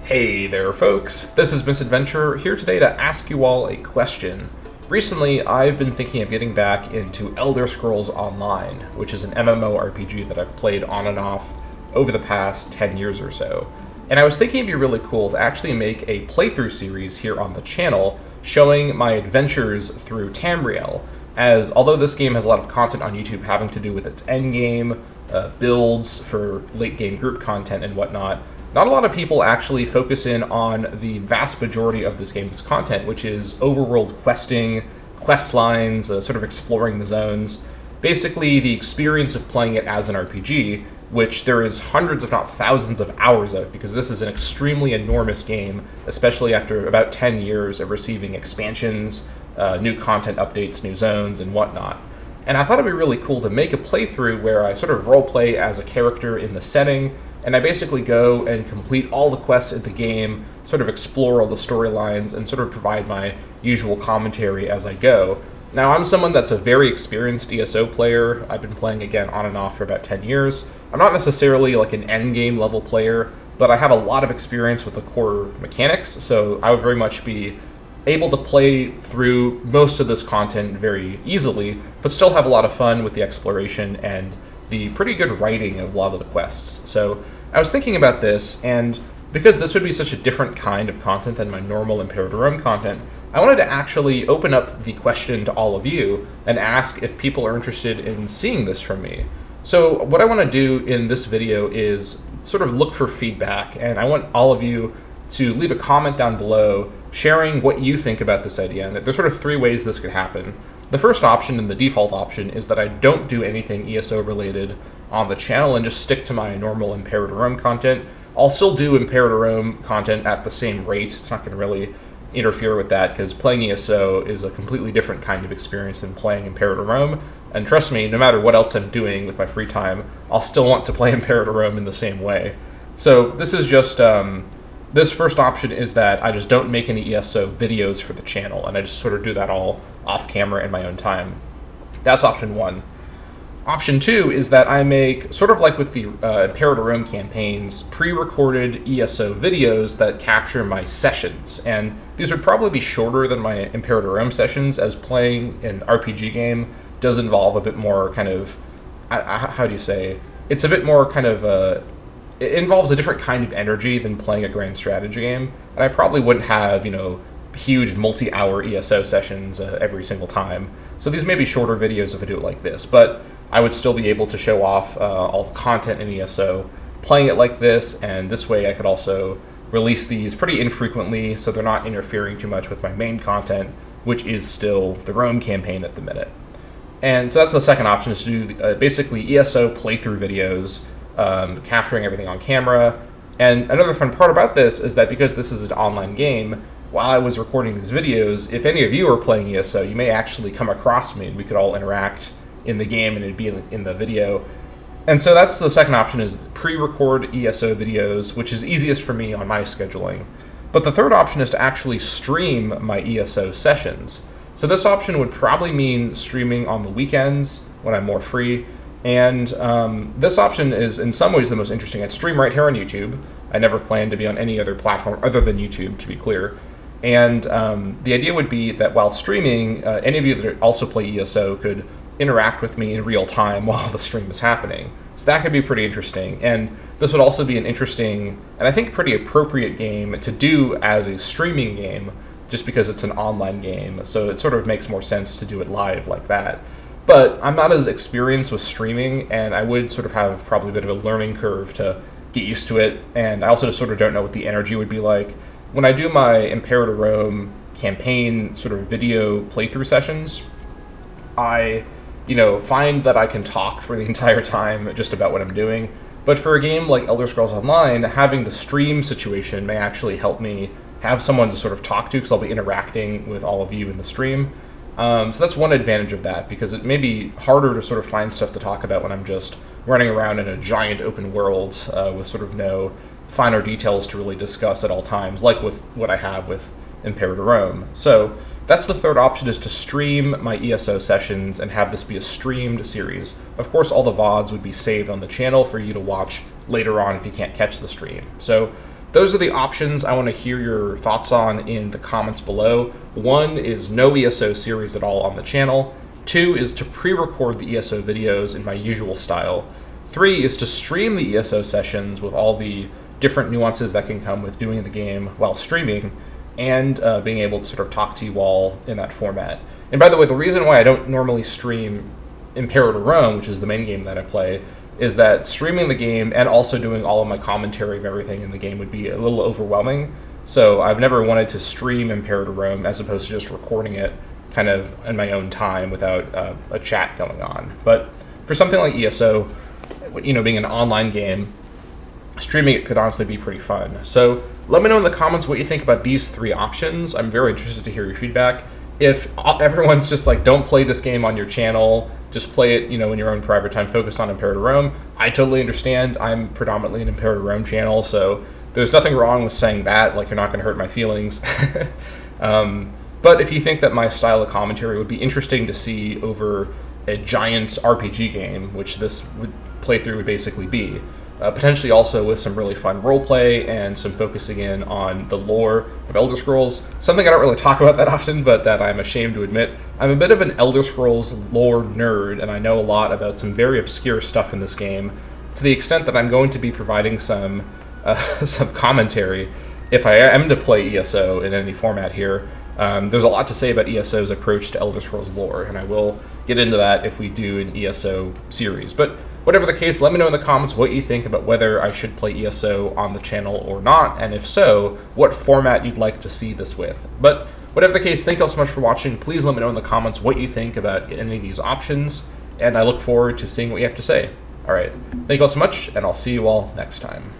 Hey there, folks. This is Misadventure, here today to ask you all a question. Recently, I've been thinking of getting back into Elder Scrolls Online, which is an MMORPG that I've played on and off over the past 10 years or so. And I was thinking it'd be really cool to actually make a playthrough series here on the channel showing my adventures through Tamriel, as although this game has a lot of content on YouTube having to do with its endgame, builds for late game group content and whatnot, not a lot of people actually focus in on the vast majority of this game's content, which is overworld questing, quest lines, sort of exploring the zones, basically the experience of playing it as an RPG, which there is hundreds if not thousands of hours of, because this is an extremely enormous game, especially after about 10 years of receiving expansions, new content updates, new zones, and whatnot. And I thought it'd be really cool to make a playthrough where I sort of roleplay as a character in the setting, and I basically go and complete all the quests in the game, sort of explore all the storylines, and sort of provide my usual commentary as I go. Now, I'm someone that's a very experienced ESO player. I've been playing, again, on and off for about 10 years. I'm not necessarily like an endgame level player, but I have a lot of experience with the core mechanics, so I would very much be able to play through most of this content very easily, but still have a lot of fun with the exploration and the pretty good writing of a lot of the quests. So I was thinking about this, and because this would be such a different kind of content than my normal Imperator Rome content, I wanted to actually open up the question to all of you and ask if people are interested in seeing this from me. So what I want to do in this video is sort of look for feedback, and I want all of you to leave a comment down below sharing what you think about this idea. And there's sort of three ways this could happen. The first option and the default option is that I don't do anything ESO related on the channel and just stick to my normal Imperator Rome content. I'll still do Imperator Rome content at the same rate. It's not going to really interfere with that because playing ESO is a completely different kind of experience than playing Imperator Rome. And trust me, no matter what else I'm doing with my free time, I'll still want to play Imperator Rome in the same way. So this is just, this first option is that I just don't make any ESO videos for the channel, and I just sort of do that all off camera in my own time. That's option one. Option two is that I make, sort of like with the Imperator Rome campaigns, pre-recorded ESO videos that capture my sessions. And these would probably be shorter than my Imperator Rome sessions, as playing an RPG game does involve a bit more kind of, how do you say, it's a bit more kind of, it involves a different kind of energy than playing a grand strategy game. And I probably wouldn't have, huge multi-hour ESO sessions every single time. So these may be shorter videos if I do it like this, but I would still be able to show off all the content in ESO, playing it like this, and this way I could also release these pretty infrequently so they're not interfering too much with my main content, which is still the Rome campaign at the minute. And so that's the second option, is to do basically ESO playthrough videos, capturing everything on camera. And another fun part about this is that because this is an online game, while I was recording these videos, if any of you are playing ESO, you may actually come across me and we could all interact in the game and it'd be in the video. And so that's the second option, is pre-record ESO videos, which is easiest for me on my scheduling. But the third option is to actually stream my ESO sessions. So this option would probably mean streaming on the weekends when I'm more free. And this option is in some ways the most interesting. I'd stream right here on YouTube. I never plan to be on any other platform other than YouTube, to be clear. And the idea would be that while streaming, any of you that also play ESO could interact with me in real time while the stream is happening. So that could be pretty interesting. And this would also be an interesting, and I think pretty appropriate game to do as a streaming game, just because it's an online game. So it sort of makes more sense to do it live like that. But I'm not as experienced with streaming, and I would sort of have probably a bit of a learning curve to get used to it. And I also sort of don't know what the energy would be like. When I do my Imperator Rome campaign sort of video playthrough sessions, I find that I can talk for the entire time just about what I'm doing. But for a game like Elder Scrolls Online, having the stream situation may actually help me have someone to sort of talk to, because I'll be interacting with all of you in the stream. So that's one advantage of that, because it may be harder to sort of find stuff to talk about when I'm just running around in a giant open world with sort of no finer details to really discuss at all times, like with what I have with Imperator Rome. So that's the third option, is to stream my ESO sessions and have this be a streamed series. Of course, all the VODs would be saved on the channel for you to watch later on if you can't catch the stream. So those are the options I want to hear your thoughts on in the comments below. 1 is no ESO series at all on the channel. 2 is to pre-record the ESO videos in my usual style. 3 is to stream the ESO sessions with all the different nuances that can come with doing the game while streaming, and being able to sort of talk to you all in that format. And by the way, the reason why I don't normally stream Imperator Rome, which is the main game that I play, is that streaming the game and also doing all of my commentary of everything in the game would be a little overwhelming. So I've never wanted to stream Imperator Rome as opposed to just recording it kind of in my own time without a chat going on. But for something like ESO, being an online game, streaming it could honestly be pretty fun. So let me know in the comments what you think about these 3 options. I'm very interested to hear your feedback. If everyone's just like, don't play this game on your channel, just play it, in your own private time, focus on Imperator Rome, I totally understand. I'm predominantly an Imperator Rome channel, so there's nothing wrong with saying that, like you're not going to hurt my feelings. But if you think that my style of commentary would be interesting to see over a giant RPG game, which this playthrough would basically be, potentially also with some really fun roleplay and some focusing in on the lore of Elder Scrolls, something I don't really talk about that often, but that I'm ashamed to admit. I'm a bit of an Elder Scrolls lore nerd, and I know a lot about some very obscure stuff in this game, to the extent that I'm going to be providing some commentary if I am to play ESO in any format here. There's a lot to say about ESO's approach to Elder Scrolls lore, and I will get into that if we do an ESO series. But whatever the case, let me know in the comments what you think about whether I should play ESO on the channel or not, and if so, what format you'd like to see this with. But whatever the case, thank you all so much for watching. Please let me know in the comments what you think about any of these options, and I look forward to seeing what you have to say. Alright, thank you all so much, and I'll see you all next time.